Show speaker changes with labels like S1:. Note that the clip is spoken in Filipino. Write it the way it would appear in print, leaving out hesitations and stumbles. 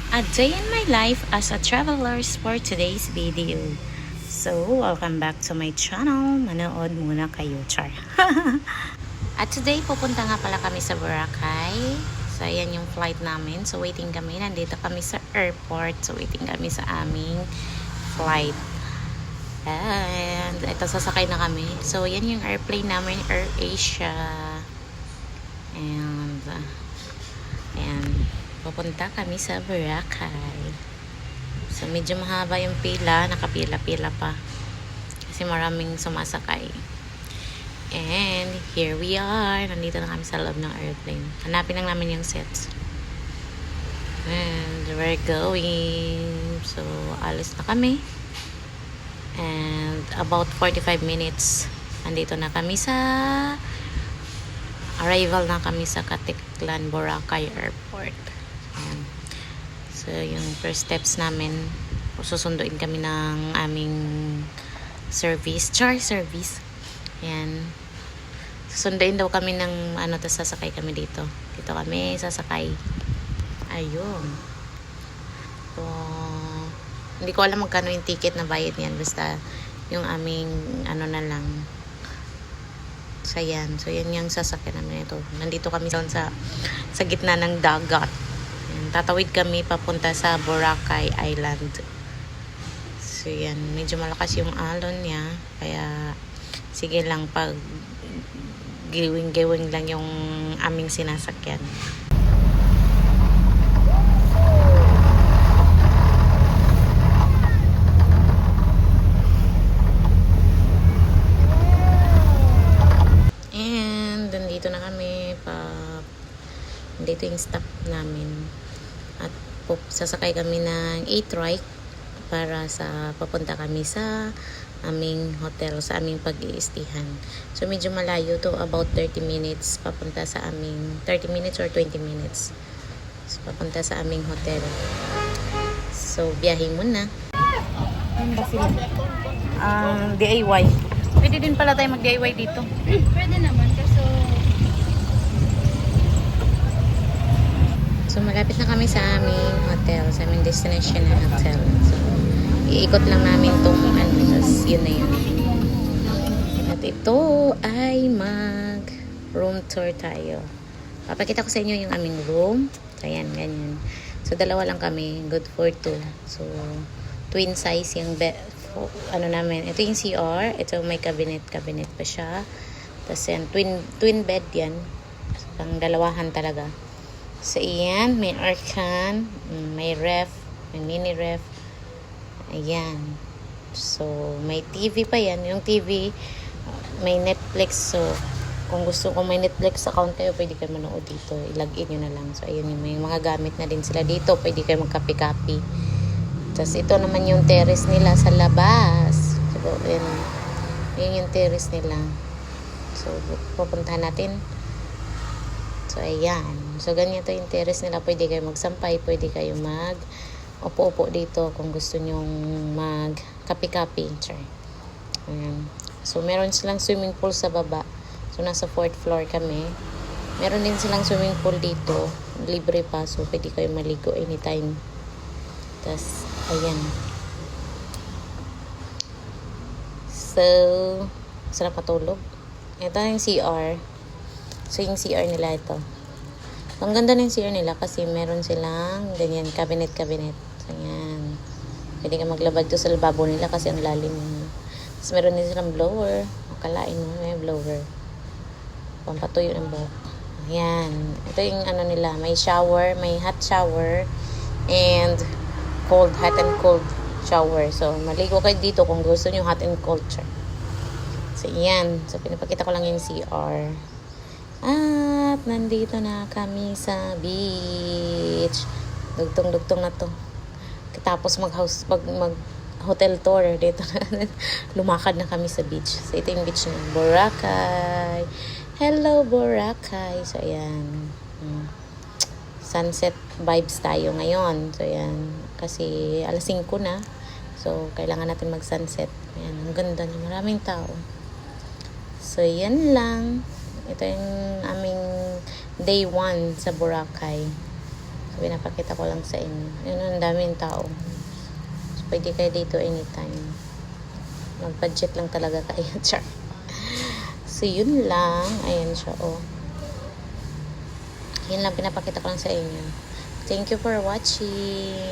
S1: A day in my life as a traveler for today's video. So, welcome back to my channel. Manood muna kayo, char. At today, pupunta nga pala kami sa Boracay. So, ayan yung flight namin. So, waiting kami. Nandito kami sa airport. So, waiting kami sa aming flight. And, ito, sasakay na kami. So, yan yung airplane namin, Air Asia. And, ayan. Pupunta kami sa Boracay. So, medyo mahaba yung pila. Nakapila-pila pa. Kasi maraming sumasakay. And, here we are. Nandito na kami sa loob ng airplane. Hanapin lang namin yung sets. And, we're going. So, alis na kami. And, about 45 minutes. Nandito na kami sa arrival na kami sa Caticlan, Boracay Airport. Ayan. So, yung first steps namin, susunduin kami ng aming service, service. Ayan. Susunduin daw kami ng tas sasakay kami dito. Dito kami sasakay. Ayun. So, hindi ko alam magkano yung ticket na bayad niyan. Basta, yung aming, na lang. So, yan. So, yan yung sasakyan namin ito. Nandito kami sa gitna ng dagat. Yan. Tatawid kami papunta sa Boracay Island. So, yan. Medyo malakas yung alon niya. Kaya, sige lang, pag giwing-giwing lang yung aming sinasakyan. Dito yung stop namin at sasakay kami ng 8 right para sa papunta kami sa aming hotel, sa aming pag-iistihan. So medyo malayo to, about 30 minutes papunta sa aming 30 minutes or 20 minutes. So papunta sa aming hotel. So biyahe muna. Ano ba sila? DIY. Pwede din pala tayo mag-DIY dito.
S2: Pwede naman kaso
S1: so, malapit na kami sa aming hotel, sa aming destination na hotel. So, iikot lang namin itong tapos yun na yun. At ito ay mag-room tour tayo. Papakita ko sa inyo yung aming room. So, ayan, ganyan. So, dalawa lang kami. Good for two. So, twin size yung bed. Namin. Ito yung CR. Ito may cabinet pa siya. Tapos yan, twin bed yan. Pang dalawahan talaga. So, ayan, may aircon, may ref, may mini ref. Ayan. So, may TV pa yan. Yung TV, may Netflix. So, kung may Netflix account kayo, pwede kayo manood dito. I-log in nyo na lang. So, ayun, may mga gamit na din sila dito. Pwede kayo magkape-kape. Tapos, ito naman yung terrace nila sa labas. So, yun yung terrace nila. So, pupuntahan natin. So, ayan. So, ganito yung terrace nila. Pwede kayo magsampay. Pwede kayo upo-upo dito kung gusto nyong mag-kape-kape. Ayan. So, meron silang swimming pool sa baba. So, nasa 4th floor kami. Meron din silang swimming pool dito. Libre pa. So, pwede kayo maligo anytime. Tapos, ayan. So, sarap matulog. Ito yung CR. So, yung CR nila ito. Ang ganda ng CR nila kasi meron silang ganyan, cabinet. So, yan. Pwede ka maglabad to sa lababo nila kasi ang lalim yun. Tapos, meron din silang blower. Akalain mo, may blower. Pampatuyo ng buhok. Ayan. Ito yung nila. May shower, may hot shower, and hot and cold shower. So, maligo kayo dito kung gusto nyo hot and cold. So, yan. So, pinapakita ko lang yung CR. At nandito na kami sa beach. Dugtong-dugtong na to. Tapos mag hotel tour dito na. Lumakad na kami sa beach. So ito yung beach ng Boracay. Hello Boracay. So ayan. Sunset vibes tayo ngayon. So ayan. Kasi alas 5 na. So kailangan natin mag-sunset. Ayan. Ang ganda niya. Maraming tao. So yan lang. Ito yung aming day 1 sa Boracay. So, Pinapakita ko lang sa inyo. Yun, ang daming tao. So, pwede kayo dito anytime. Mag-budget lang talaga kayo. Char. So, yun lang. Ayan siya, oh. Yun lang, pinapakita ko lang sa inyo. Thank you for watching.